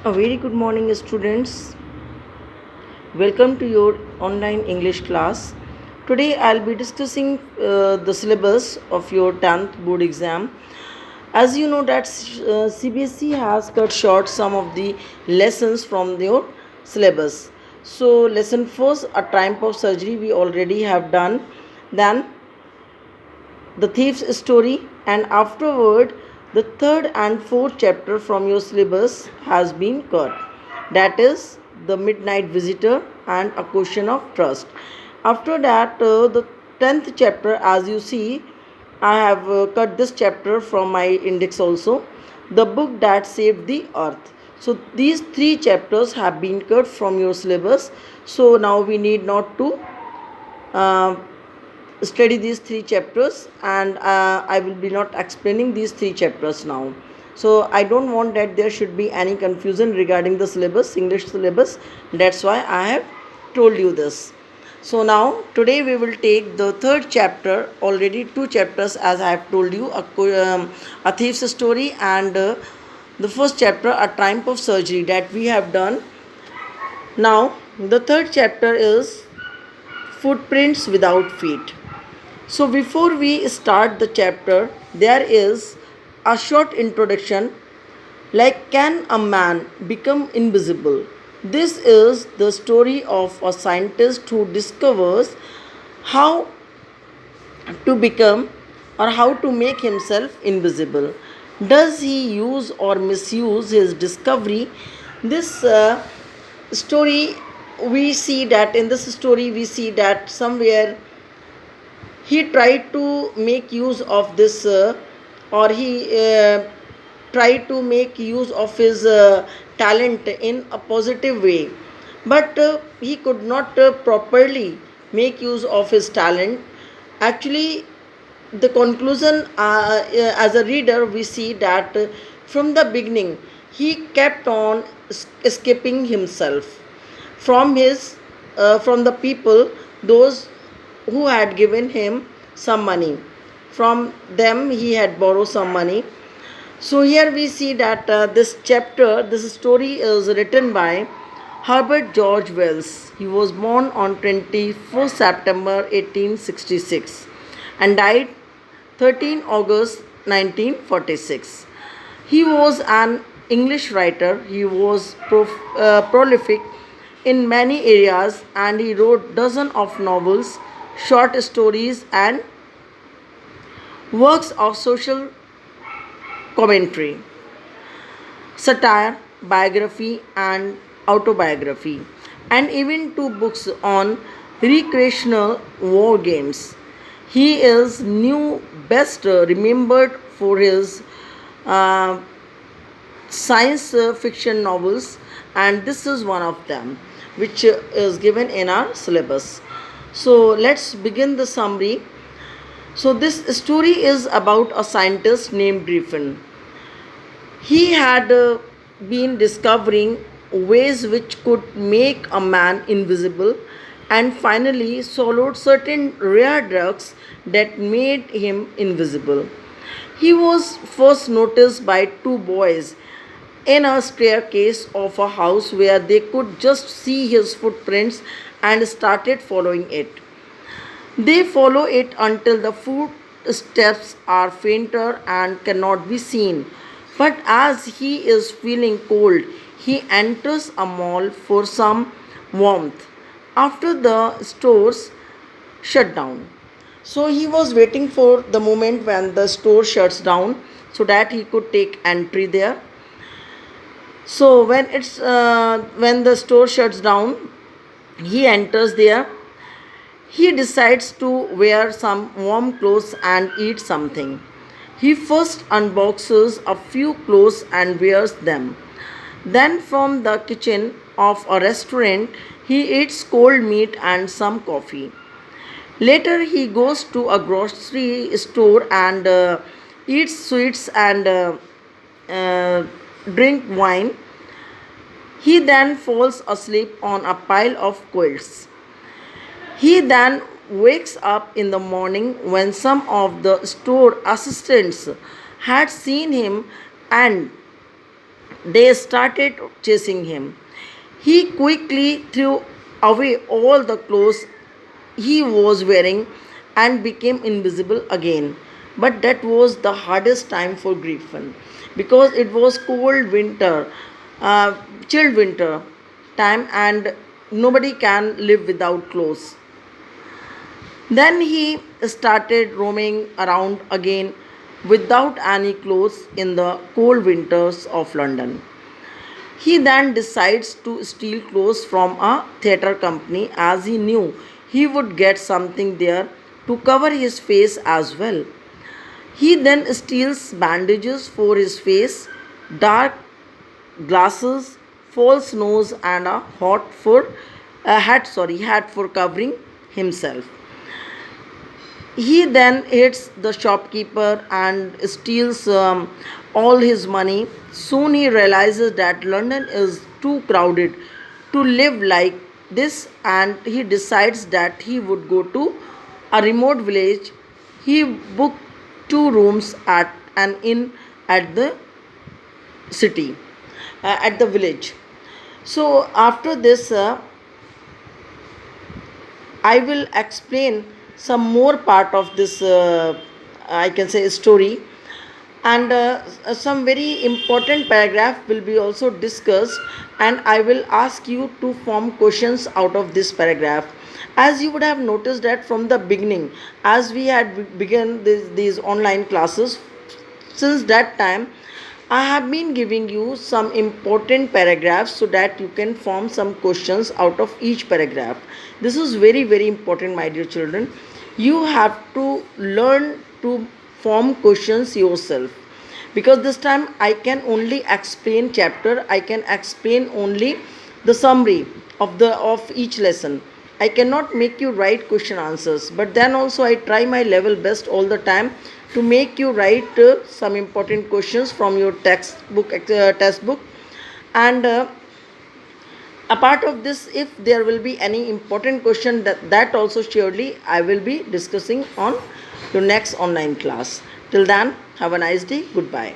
A very good morning, students. Welcome to your online English class. Today, I'll be discussing the syllabus of your 10th board exam. As you know, that CBSE has cut short some of the lessons from your syllabus. So, lesson first, a type of surgery, we already have done. Then, the thief's story, and afterward the third and fourth chapter from your syllabus has been cut, that is the midnight visitor and a question of trust. After that, the 10th chapter, as you see, I have cut this chapter from my index also, the book that saved the earth. So these three chapters have been cut from your syllabus, so now we need not to uh, study these three chapters, and I will be not explaining these three chapters now. So I don't want that there should be any confusion regarding the syllabus, English syllabus. That's why I have told you this. So now today we will take the third chapter, already two chapters as I have told you, a thief's story, and the first chapter, a type of surgery, that we have done. Now the third chapter is footprints without feet. So, before we start the chapter, there is a short introduction like, can a man become invisible? This is the story of a scientist who discovers how to become or how to make himself invisible. Does he use or misuse his discovery? This story, we see that in this story, we see that somewhere he tried to make use of this, or he tried to make use of his talent in a positive way, but he could not properly make use of his talent. Actually, the conclusion, as a reader, we see that from the beginning he kept on escaping himself from his from the people, those who had given him some money. From them he had borrowed some money. So here we see that this chapter, this story is written by Herbert George Wells. He was born on 21st September 1866 and died 13 August 1946. He was an English writer. He was prolific in many areas, and he wrote dozens of novels, short stories, and works of social commentary, satire, biography, and autobiography, and even two books on recreational war games. He is new best remembered for his uh, science fiction novels, and this is one of them which is given in our syllabus. So let's begin the summary. So this story is about a scientist named Griffin. He had been discovering ways which could make a man invisible, and finally swallowed certain rare drugs that made him invisible. He was first noticed by two boys in a staircase of a house where they could just see his footprints and started following it. They follow it until the footsteps are fainter and cannot be seen. But as he is feeling cold, he enters a mall for some warmth after the stores shut down. So he was waiting for the moment when the store shuts down so that he could take entry there. So when the store shuts down, he enters there. He decides to wear some warm clothes and eat something. He first unboxes a few clothes and wears them. Then, from the kitchen of a restaurant, he eats cold meat and some coffee. Later, he goes to a grocery store and eats sweets and uh, drink wine. He then falls asleep on a pile of quilts. He then wakes up in the morning when some of the store assistants had seen him and They started chasing him. He quickly threw away all the clothes he was wearing and became invisible again. But that was the hardest time for Griffin because it was cold winter, uh, chilled winter time, and nobody can live without clothes. Then he started roaming around again without any clothes in the cold winters of London. He then decides to steal clothes from a theatre company as he knew he would get something there to cover his face as well. He then steals bandages for his face, dark glasses, false nose, and a hat for covering himself. He then hits the shopkeeper and steals all his money. Soon he realizes that London is too crowded to live like this, and he decides that he would go to a remote village. He booked 2 rooms at an inn at the city, at the village. So, after this, I will explain some more part of this, I can say, story, and some very important paragraph will be also discussed, and I will ask you to form questions out of this paragraph. As you would have noticed that from the beginning, as we had begun these online classes, since that time I have been giving you some important paragraphs so that you can form some questions out of each paragraph. This is very, very important, my dear children. You have to learn to form questions yourself, because this time I can only explain chapter, I can explain only the summary of each lesson. I cannot make you write question answers, but then also I try my level best all the time to make you write some important questions from your textbook. And apart of this, if there will be any important question, that also surely I will be discussing on your next online class. Till then, have a nice day. Goodbye.